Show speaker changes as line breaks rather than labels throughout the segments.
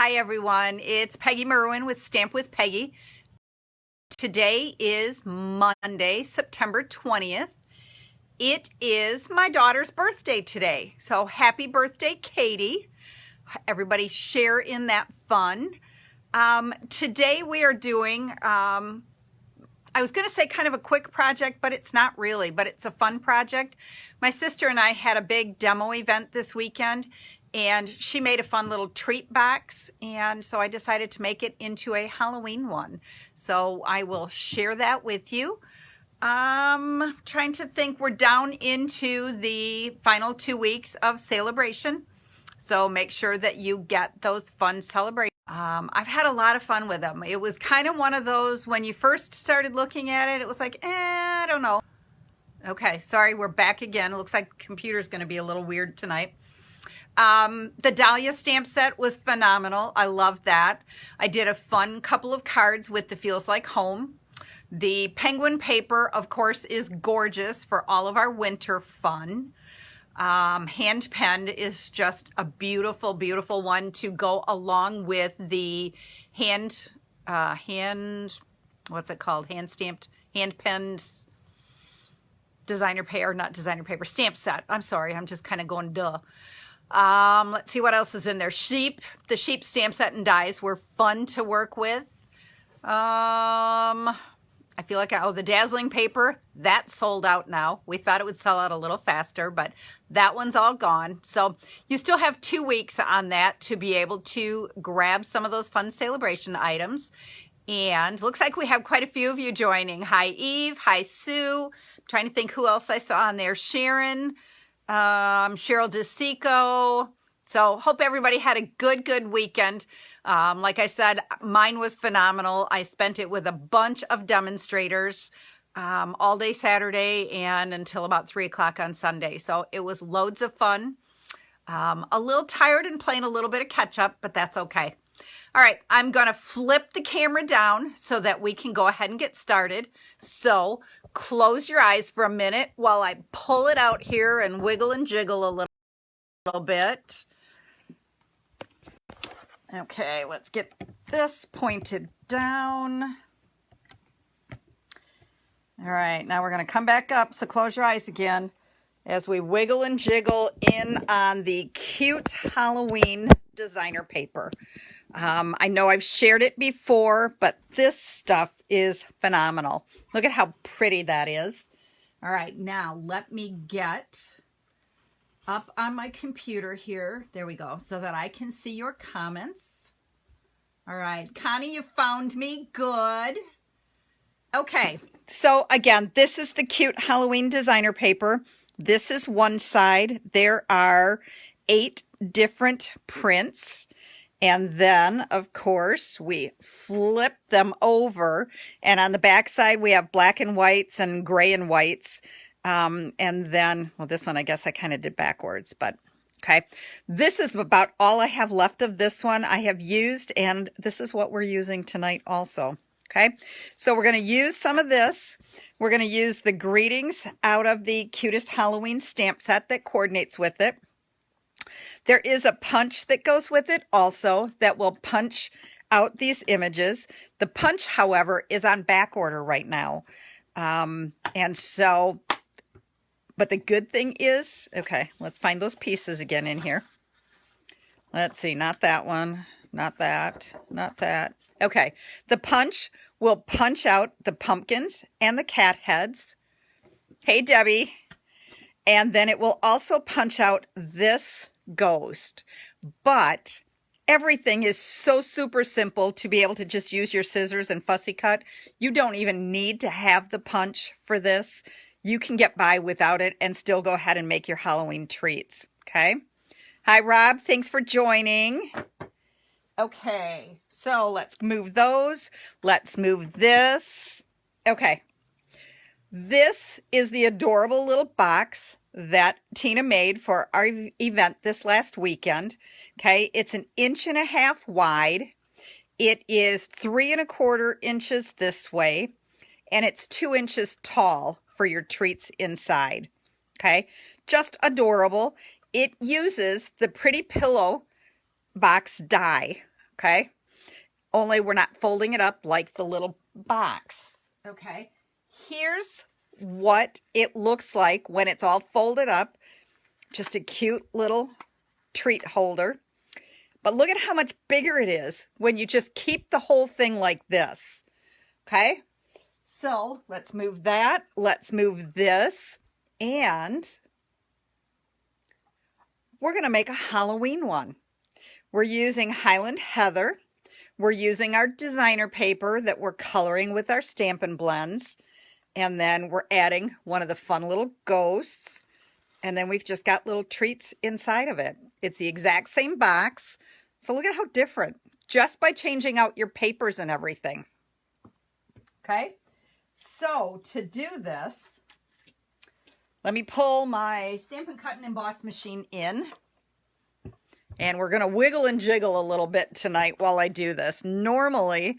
Hi everyone, it's Peggy Merwin with Stamp with Peggy. Today is Monday, September 20th. It is my daughter's birthday today. So happy birthday, Katie. Everybody share in that fun. Today we are doing, I was going to say kind of a quick project, but it's not really, but it's a fun project. My sister and I had a big demo event this weekend, and she made a fun little treat box, and so I decided to make it into a Halloween one. So I will share that with you. Trying to think, we're down into the final 2 weeks of celebration, so make sure that you get those fun celebrations. I've had a lot of fun with them. It was kind of one of those, when you first started looking at it, it was like, I don't know. Okay, sorry, we're back again. It looks like the computer's going to be a little weird tonight. The Dahlia stamp set was phenomenal. I loved that. I did a fun couple of cards with the Feels Like Home. The penguin paper, of course, is gorgeous for all of our winter fun. Hand penned is just a beautiful, beautiful one to go along with the hand what's it called? Hand stamped, hand penned designer paper, not designer paper, stamp set. I'm sorry, I'm just kind of going duh. Let's see what else is in there. The sheep stamp set and dies were fun to work with. I feel like, the dazzling paper, that sold out now. We thought it would sell out a little faster, but that one's all gone. So you still have 2 weeks on that to be able to grab some of those fun celebration items. And looks like we have quite a few of you joining. Hi, Eve. Hi, Sue. I'm trying to think who else I saw on there. Sharon, Cheryl DeSico. So hope everybody had a good weekend. Like I said, mine was phenomenal. I spent it with a bunch of demonstrators all day Saturday and until about 3 o'clock on Sunday. So it was loads of fun. A little tired and playing a little bit of catch up, but that's okay. All right, I'm going to flip the camera down so that we can go ahead and get started. So close your eyes for a minute while I pull it out here and wiggle and jiggle a little bit. Okay, let's get this pointed down. All right, now we're going to come back up, so close your eyes again as we wiggle and jiggle in on the cute Halloween designer paper. I know I've shared it before, but this stuff is phenomenal. Look at how pretty that is. All right, now let me get up on my computer here. There we go, so that I can see your comments. All right, Connie, you found me. Good. Okay, so again, this is the cute Halloween designer paper. This is one side. There are 8 different prints. And then, of course, we flip them over. And on the back side, we have black and whites and gray and whites. And then, well, this one, I guess I kind of did backwards, but okay. This is about all I have left of this one. I have used, and this is what we're using tonight also. Okay. So we're going to use some of this. We're going to use the greetings out of the cutest Halloween stamp set that coordinates with it. There is a punch that goes with it also that will punch out these images. The punch, however, is on back order right now. And so, but the good thing is, okay, let's find those pieces again in here. Let's see, not that one, not that, not that. Okay, the punch will punch out the pumpkins and the cat heads. Hey, Debbie. And then it will also punch out this ghost. But everything is so super simple to be able to just use your scissors and fussy cut. You don't even need to have the punch for this. You can get by without it and still go ahead and make your Halloween treats. Okay. Hi, Rob. Thanks for joining. Okay. So let's move those. Let's move this. Okay. This is the adorable little box that Tina made for our event this last weekend. Okay, it's 1.5 inches wide. It is 3¼ inches this way, and it's 2 inches tall for your treats inside. Okay, just adorable. It uses the Pretty Pillow box die. okay? Only we're not folding it up like the little box, okay? Here's what it looks like when it's all folded up. Just a cute little treat holder. But look at how much bigger it is when you just keep the whole thing like this, okay? So let's move that. Let's move this. And we're going to make a Halloween one. We're using Highland Heather. We're using our designer paper that we're coloring with our Stampin' Blends. And then we're adding one of the fun little ghosts. And then we've just got little treats inside of it. It's the exact same box. So look at how different, just by changing out your papers and everything. Okay, so to do this, let me pull my Stampin' Cut and Emboss machine in. And we're going to wiggle and jiggle a little bit tonight while I do this. Normally,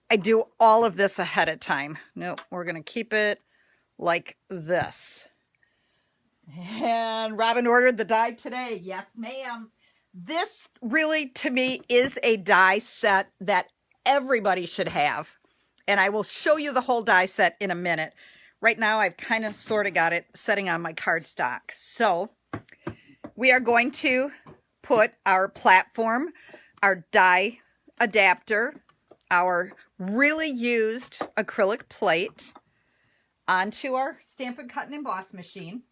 I do all of this ahead of time. Nope, we're going to keep it like this. And Robin ordered the die today. Yes, ma'am. This really, to me, is a die set that everybody should have. And I will show you the whole die set in a minute. Right now, I've kind of sort of got it setting on my cardstock. So we are going to put our platform, our die adapter, our really used acrylic plate onto our Stampin' Cut and Emboss machine.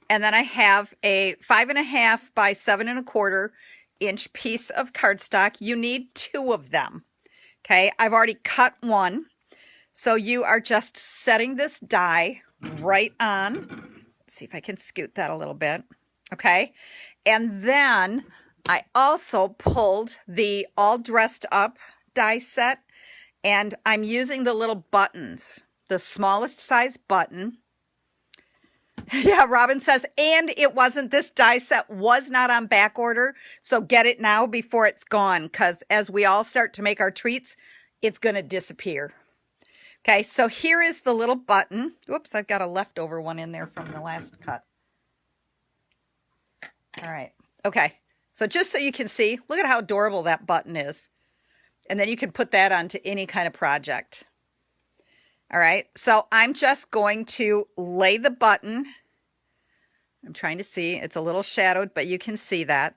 And then I have a 5.5 by 7.25 inch piece of cardstock. You need 2 of them. Okay, I've already cut one. So you are just setting this die right on. Let's see if I can scoot that a little bit. Okay, and then I also pulled the all dressed up die set, and I'm using the little buttons, the smallest size button. Yeah, Robin says, and it wasn't, this die set was not on back order, so get it now before it's gone, because as we all start to make our treats, it's going to disappear. Okay, so here is the little button. Whoops, I've got a leftover one in there from the last cut. All right, okay, so just so you can see, look at how adorable that button is. And then you can put that onto any kind of project. All right, so I'm just going to lay the button. I'm trying to see, it's a little shadowed, but you can see that.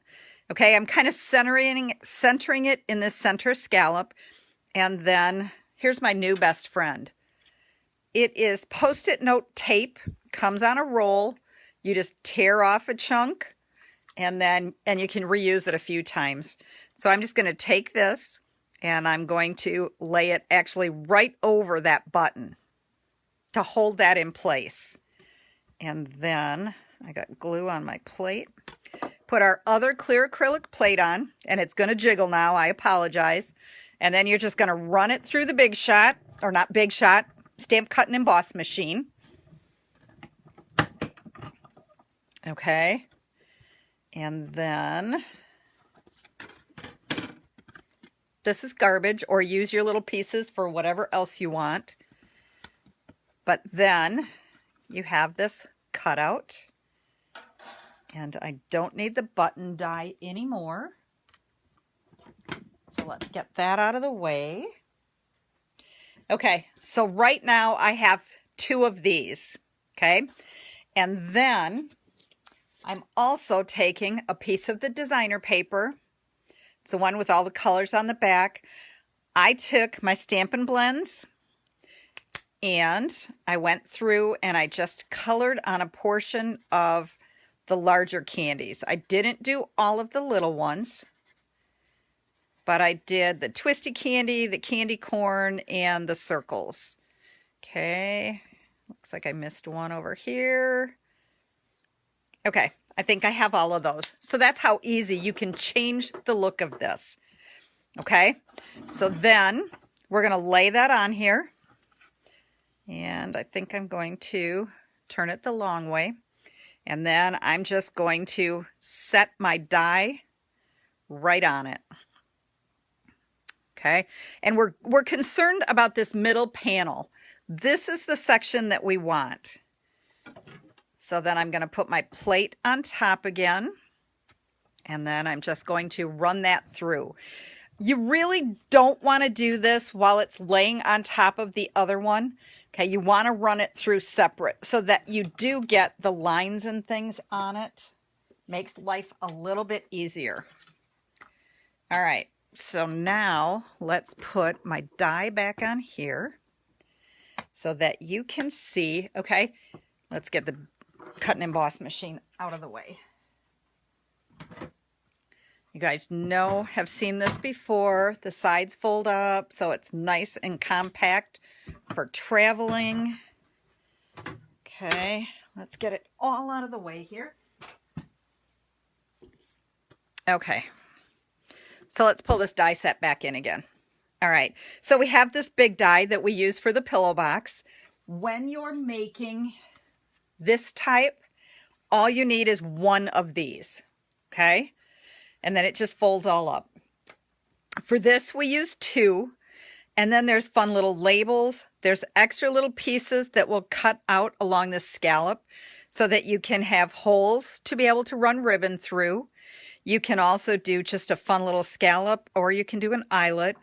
Okay, I'm kind of centering it in this center scallop. And then here's my new best friend. It is Post-it note tape, comes on a roll. You just tear off a chunk and you can reuse it a few times. So I'm just going to take this and I'm going to lay it actually right over that button to hold that in place. And then I got glue on my plate. Put our other clear acrylic plate on, and it's going to jiggle now. I apologize. And then you're just going to run it through the Big Shot, or not Big Shot, Stamp, Cut, and Emboss machine. Okay. And then this is garbage, or use your little pieces for whatever else you want. But then you have this cutout. And I don't need the button die anymore. So let's get that out of the way. Okay, so right now I have 2 of these, okay? And then I'm also taking a piece of the designer paper. It's the one with all the colors on the back. I took my Stampin' Blends and I went through and I just colored on a portion of the larger candies. I didn't do all of the little ones, but I did the twisty candy, the candy corn, and the circles. Okay, looks like I missed one over here. Okay, I think I have all of those. So that's how easy you can change the look of this. Okay, so then we're going to lay that on here. And I think I'm going to turn it the long way. And then I'm just going to set my die right on it. Okay, and we're concerned about this middle panel. This is the section that we want. So then I'm going to put my plate on top again. And then I'm just going to run that through. You really don't want to do this while it's laying on top of the other one. Okay, you want to run it through separate so that you do get the lines and things on it. Makes life a little bit easier. All right, so now let's put my die back on here so that you can see. Okay, let's get the cut and emboss machine out of the way. You guys have seen this before. The sides fold up so it's nice and compact for traveling. Okay, let's get it all out of the way here. Okay, so let's pull this die set back in again. All right, so we have this big die that we use for the pillow box. When you're making this type, all you need is one of these, okay? And then it just folds all up. For this, we use two. And then there's fun little labels. There's extra little pieces that will cut out along the scallop so that you can have holes to be able to run ribbon through. You can also do just a fun little scallop, or you can do an eyelet.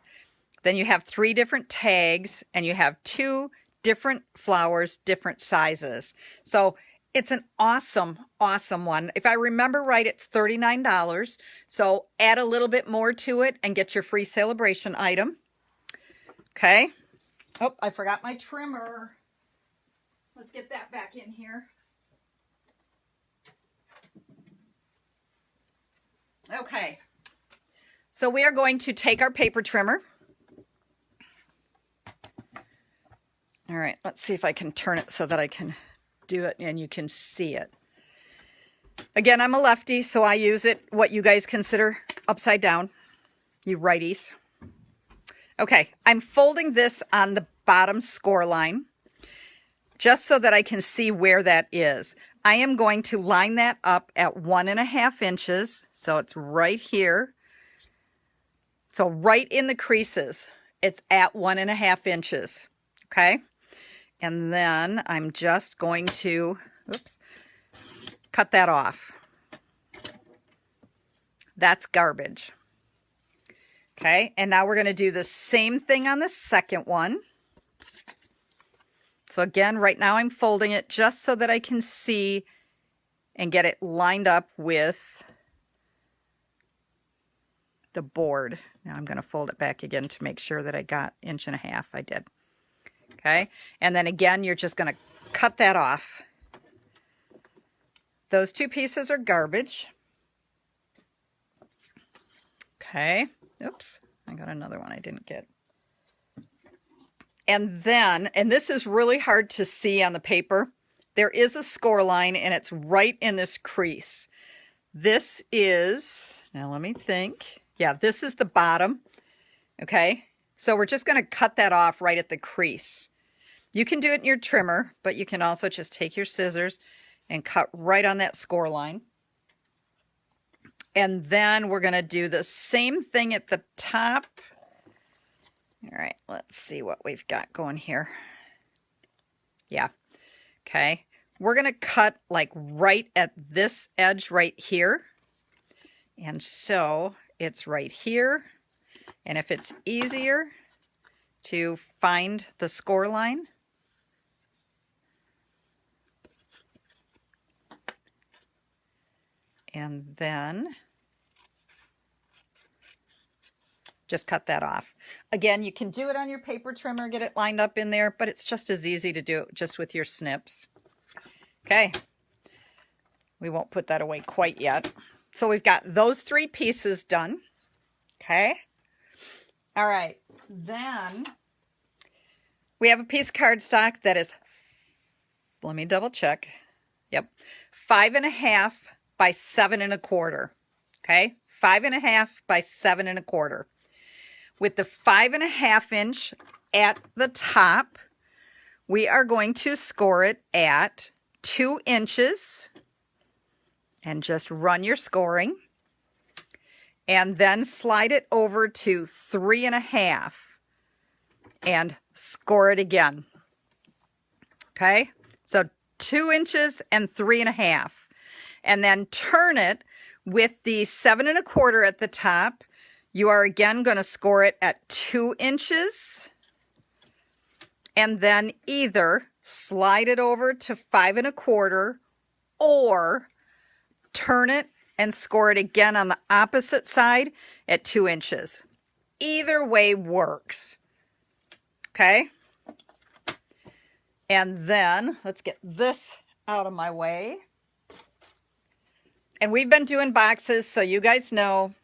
Then you have 3 different tags, and you have 2 different flowers, different sizes. So it's an awesome, awesome one. If I remember right, it's $39. So add a little bit more to it and get your free celebration item. Okay. Oh, I forgot my trimmer. Let's get that back in here. Okay. So we are going to take our paper trimmer. All right, let's see if I can turn it so that I can do it and you can see it. Again, I'm a lefty, so I use it what you guys consider upside down, you righties. Okay, I'm folding this on the bottom score line just so that I can see where that is. I am going to line that up at 1.5 inches, so it's right here. So right in the creases, it's at 1.5 inches, okay? And then I'm just going to, cut that off. That's garbage. Okay, and now we're going to do the same thing on the second one. So again, right now I'm folding it just so that I can see and get it lined up with the board. Now I'm going to fold it back again to make sure that I got 1.5 inches. I did. Okay, and then again, you're just going to cut that off. Those 2 pieces are garbage. Okay, oops, I got another one I didn't get. And then, and this is really hard to see on the paper, there is a score line and it's right in this crease. This is, now let me think. Yeah, this is the bottom. Okay, so we're just going to cut that off right at the crease. You can do it in your trimmer, but you can also just take your scissors and cut right on that score line. And then we're going to do the same thing at the top. All right, let's see what we've got going here. Yeah, okay. We're going to cut like right at this edge right here. And so it's right here. And if it's easier to find the score line, and then just cut that off. Again, you can do it on your paper trimmer, get it lined up in there, but it's just as easy to do it just with your snips. Okay, we won't put that away quite yet. So we've got those 3 pieces done. Okay, all right, then we have a piece of cardstock that is, let me double check. Yep, 5.5 by 7.25. Okay, 5.5 by 7.25. With the 5.5 inch at the top, we are going to score it at 2 inches and just run your scoring, and then slide it over to 3.5 and score it again. Okay, so 2 inches and 3.5, and then turn it With the 7 1/4 at the top, you are again going to score it at 2 inches and then either slide it over to 5 1/4 or turn it and score it again on the opposite side at 2 inches. Either way works. Okay. And then let's get this out of my way. And we've been doing boxes, so you guys know,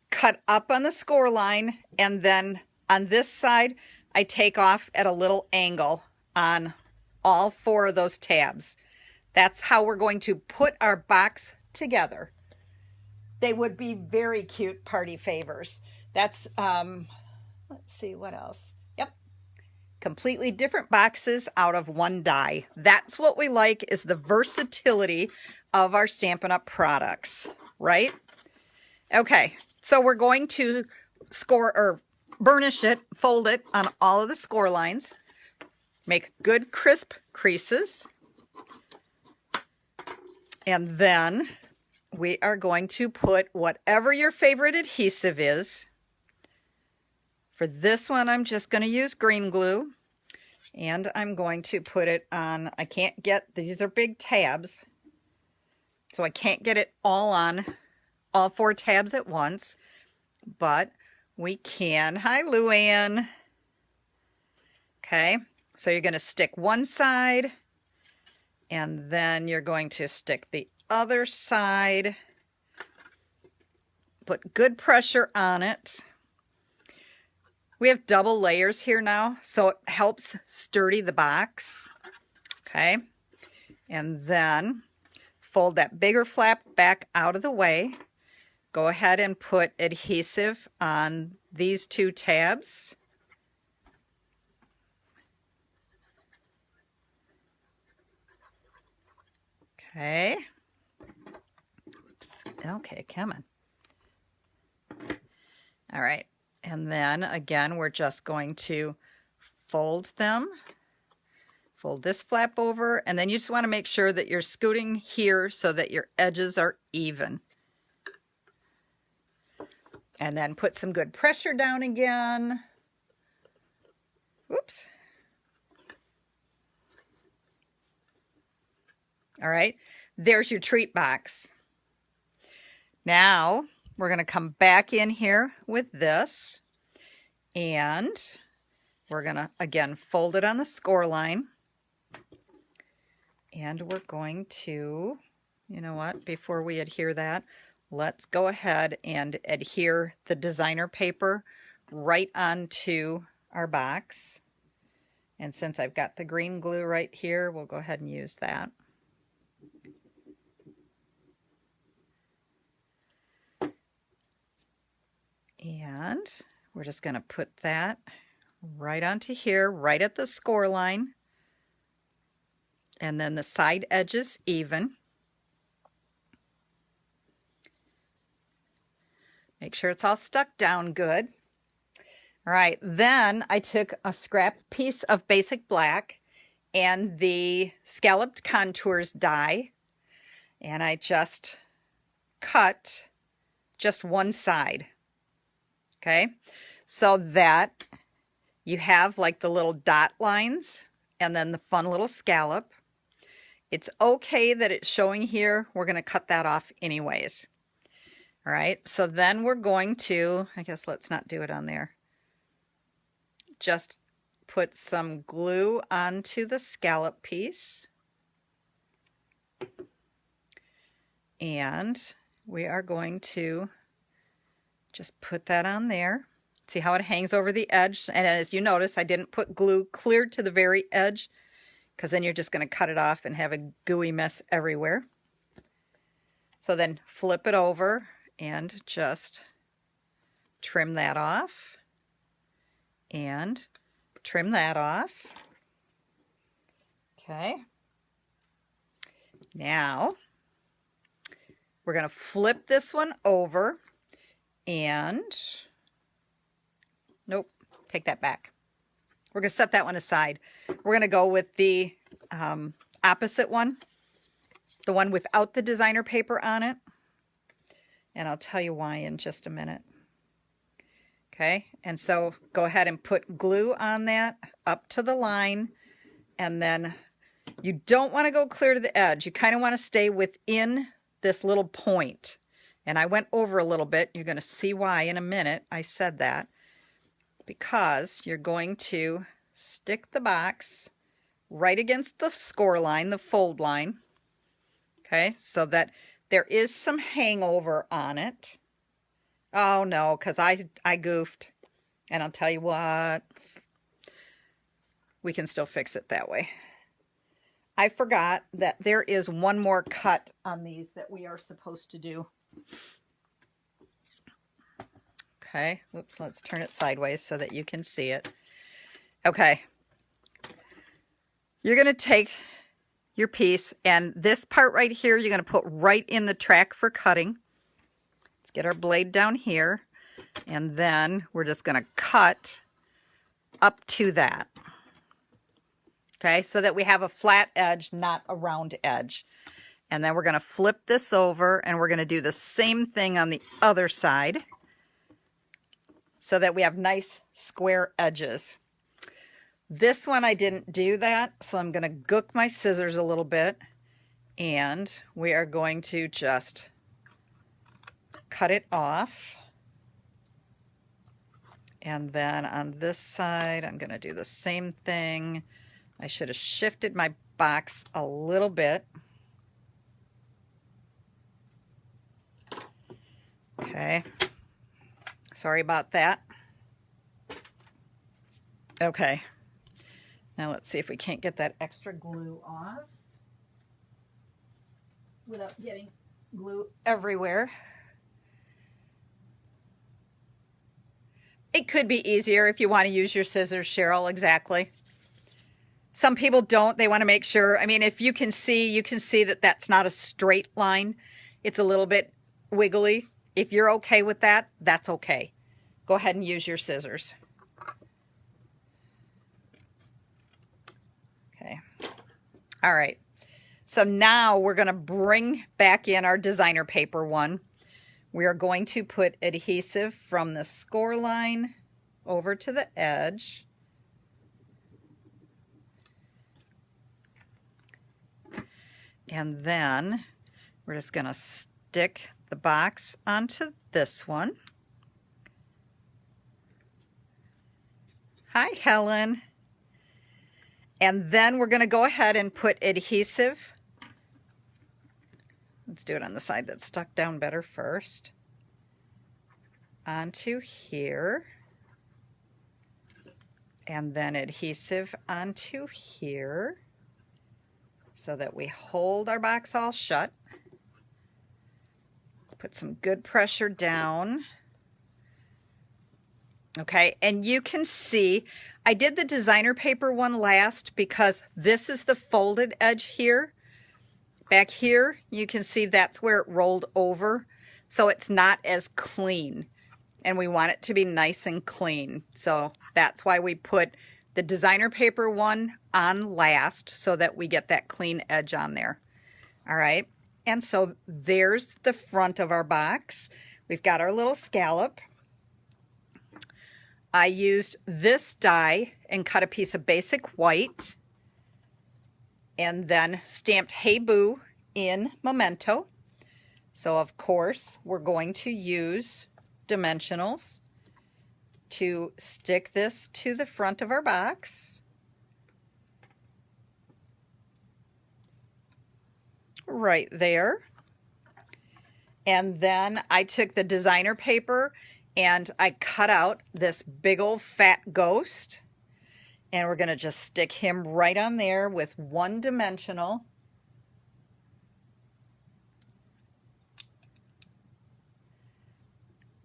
cut up on the score line, and then on this side, I take off at a little angle on all 4 of those tabs. That's how we're going to put our box together. They would be very cute party favors. That's, let's see, what else? Yep. Completely different boxes out of one die. That's what we like, is the versatility of our Stampin' Up! Products, right? Okay, so we're going to score or burnish it, fold it on all of the score lines. Make good crisp creases. And then we are going to put whatever your favorite adhesive is. For this one, I'm just going to use green glue. And I'm going to put it on, I can't get, these are big tabs, so I can't get it all on all 4 tabs at once. But we can. Hi, Luann. Okay, so you're going to stick one side, and then you're going to stick the other side. Put good pressure on it. We have double layers here now, so it helps sturdy the box. Okay, and then fold that bigger flap back out of the way. Go ahead and put adhesive on these 2 tabs. Okay. Oops. Okay, come on. All right. And then again, we're just going to fold them. Fold this flap over, and then you just want to make sure that you're scooting here so that your edges are even. And then put some good pressure down again. Whoops. All right, there's your treat box. Now we're going to come back in here with this, and we're going to again fold it on the score line. And we're going to, you know what, before we adhere that, let's go ahead and adhere the designer paper right onto our box. And since I've got the green glue right here, we'll go ahead and use that. And we're just going to put that right onto here, right at the score line. And then the side edges even. Make sure it's all stuck down good. All right, then I took a scrap piece of basic black and the scalloped contours die, and I just cut just one side. Okay, so that you have like the little dot lines and then the fun little scallop. It's okay that it's showing here. We're going to cut that off anyways. All right, so then we're going to, I guess let's not do it on there. Just put some glue onto the scallop piece. And we are going to just put that on there. See how it hangs over the edge? And as you notice, I didn't put glue clear to the very edge, because then you're just going to cut it off and have a gooey mess everywhere. So then flip it over and just trim that off. And trim that off. Okay. Now, we're going to flip this one over and, nope, take that back. We're going to set that one aside. We're going to go with the opposite one, the one without the designer paper on it. And I'll tell you why in just a minute. Okay, and so go ahead and put glue on that up to the line, and then you don't want to go clear to the edge. You kind of want to stay within this little point. And I went over a little bit. You're going to see why in a minute I said that. Because you're going to stick the box right against the score line, the fold line. Okay, so that there is some hangover on it. Oh no, because I goofed. And I'll tell you what, we can still fix it that way. I forgot that there is one more cut on these that we are supposed to do. Okay, oops, let's turn it sideways so that you can see it. Okay. You're going to take your piece, and this part right here, you're going to put right in the track for cutting. Let's get our blade down here, and then we're just going to cut up to that. Okay, so that we have a flat edge, not a round edge. And then we're going to flip this over, and we're going to do the same thing on the other side so that we have nice square edges. This one I didn't do that, so I'm going to gook my scissors a little bit, and we are going to just cut it off. And then on this side, I'm going to do the same thing. I should have shifted my box a little bit. Okay. Sorry about that. Okay. Now let's see if we can't get that extra glue off without getting glue everywhere. It could be easier if you want to use your scissors, Cheryl, exactly. Some people don't. They want to make sure. I mean, if you can see that that's not a straight line. It's a little bit wiggly. If you're okay with that, that's okay. Go ahead and use your scissors. Okay. All right. So now we're going to bring back in our designer paper one. We are going to put adhesive from the score line over to the edge. And then we're just going to stick the box onto this one. Hi, Helen. And then we're going to go ahead and put adhesive. Let's do it on the side that's stuck down better first. Onto here. And then adhesive onto here, so that we hold our box all shut. Put some good pressure down. Okay, and you can see I did the designer paper one last because this is the folded edge here. Back here, you can see that's where it rolled over, so it's not as clean. And we want it to be nice and clean. So that's why we put the designer paper one on last, so that we get that clean edge on there. All right. And so there's the front of our box. We've got our little scallop. I used this die and cut a piece of basic white and then stamped Hey Boo in Memento. So of course we're going to use dimensionals to stick this to the front of our box. Right there. And then I took the designer paper and I cut out this big old fat ghost, and we're going to just stick him right on there with one dimensional.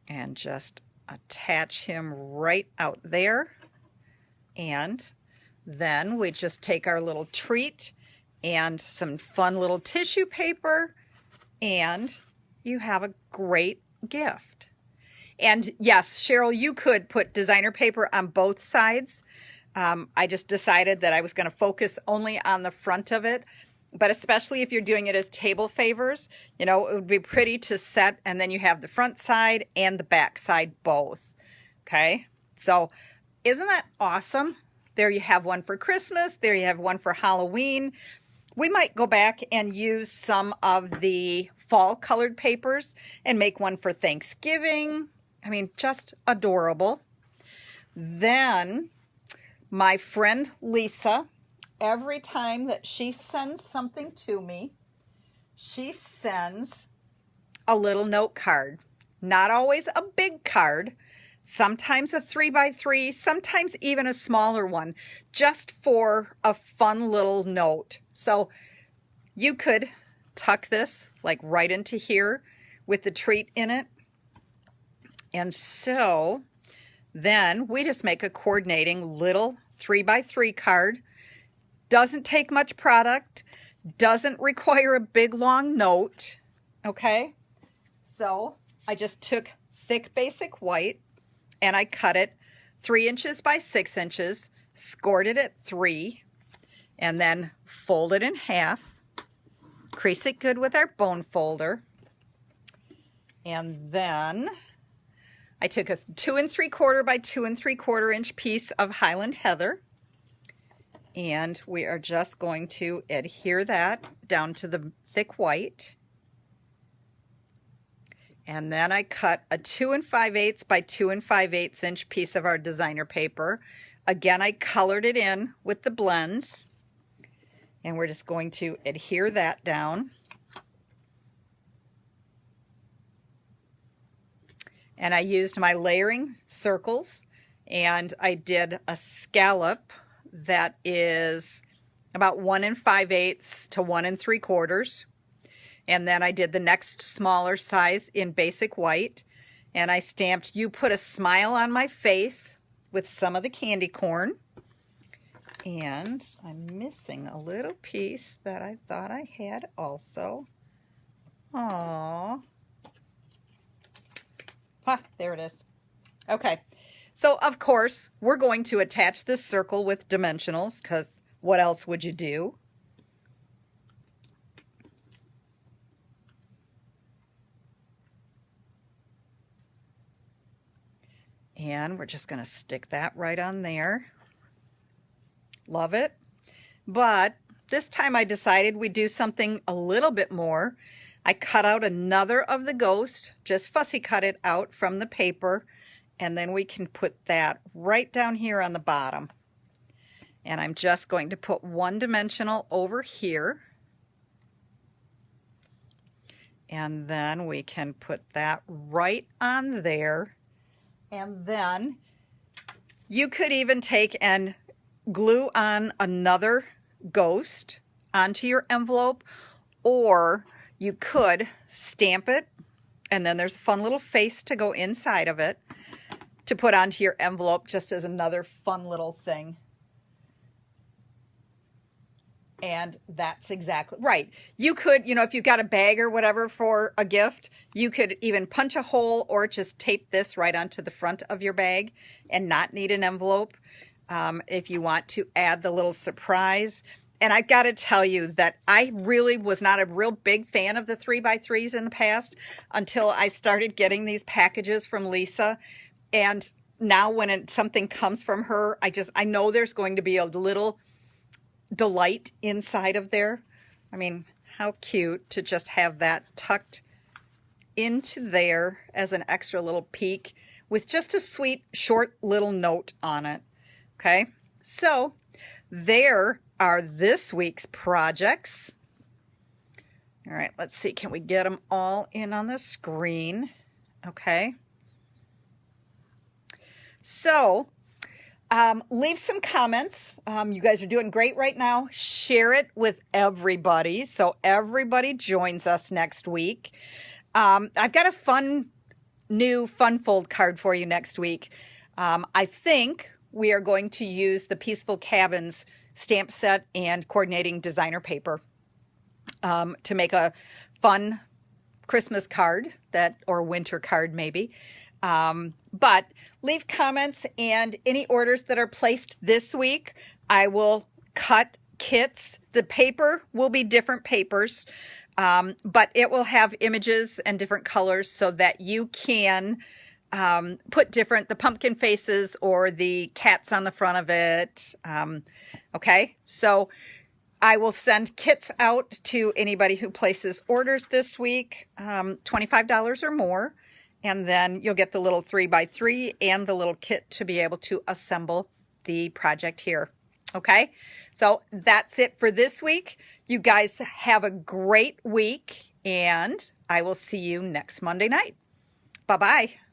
And just attach him right out there. And then we just take our little treat and some fun little tissue paper, and you have a great gift. And yes, Cheryl, you could put designer paper on both sides. I just decided that I was going to focus only on the front of it. but especially if you're doing it as table favors, you know, it would be pretty to set, and then you have the front side and the back side both. Okay, so isn't that awesome? There you have one for Christmas. There you have one for Halloween. We might go back and use some of the fall colored papers and make one for Thanksgiving. I mean, just adorable. Then my friend Lisa, every time that she sends something to me, she sends a little note card. Not always a big card, sometimes a 3x3, sometimes even a smaller one, just for a fun little note. So you could tuck this like right into here with the treat in it. And so then we just make a coordinating little 3x3 card. Doesn't take much product, doesn't require a big long note. Okay, so I just took thick basic white and I cut it 3 inches by 6 inches, scored it at 3, and then fold it in half, crease it good with our bone folder, and then I took a 2 3/4 by 2 3/4 inch piece of Highland Heather, and we are just going to adhere that down to the thick white. And then I cut a 2 5/8 by 2 5/8 inch piece of our designer paper. Again, I colored it in with the blends, and we're just going to adhere that down. And I used my layering circles, and I did a scallop that is about 1 5/8 to 1 3/4. And then I did the next smaller size in basic white, and I stamped "You Put a Smile on My Face" with some of the candy corn. And I'm missing a little piece that I thought I had also. Aww. Ah, there it is. Okay, so of course we're going to attach this circle with dimensionals, because what else would you do? And we're just going to stick that right on there. Love it. But this time I decided we'd do something a little bit more. I cut out another of the ghost, just fussy cut it out from the paper, and then we can put that right down here on the bottom. And I'm just going to put one dimensional over here. And then we can put that right on there. And then you could even take and glue on another ghost onto your envelope, or you could stamp it, and then there's a fun little face to go inside of it to put onto your envelope, just as another fun little thing. And that's exactly right. You could, you know, if you've got a bag or whatever for a gift, you could even punch a hole or just tape this right onto the front of your bag and not need an envelope. If you want to add the little surprise. And I've got to tell you that I really was not a real big fan of the 3x3s in the past until I started getting these packages from Lisa. And now when something comes from her, I know there's going to be a little delight inside of there. I mean, how cute to just have that tucked into there as an extra little peek with just a sweet short little note on it. Okay, so there are this week's projects. All right, let's see, can we get them all in on the screen? Okay, so leave some comments. You guys are doing great right now. Share it with everybody so everybody joins us next week. I've got a new fun fold card for you next week. I think we are going to use the Peaceful Cabins stamp set and coordinating designer paper to make a fun Christmas card or winter card maybe. But leave comments, and any orders that are placed this week, I will cut kits. The paper will be different papers, but it will have images and different colors so that you can put the pumpkin faces or the cats on the front of it. Okay, so I will send kits out to anybody who places orders this week, $25 or more, and then you'll get the little 3x3 and the little kit to be able to assemble the project here. Okay, so that's it for this week. You guys have a great week, and I will see you next Monday night. Bye-bye.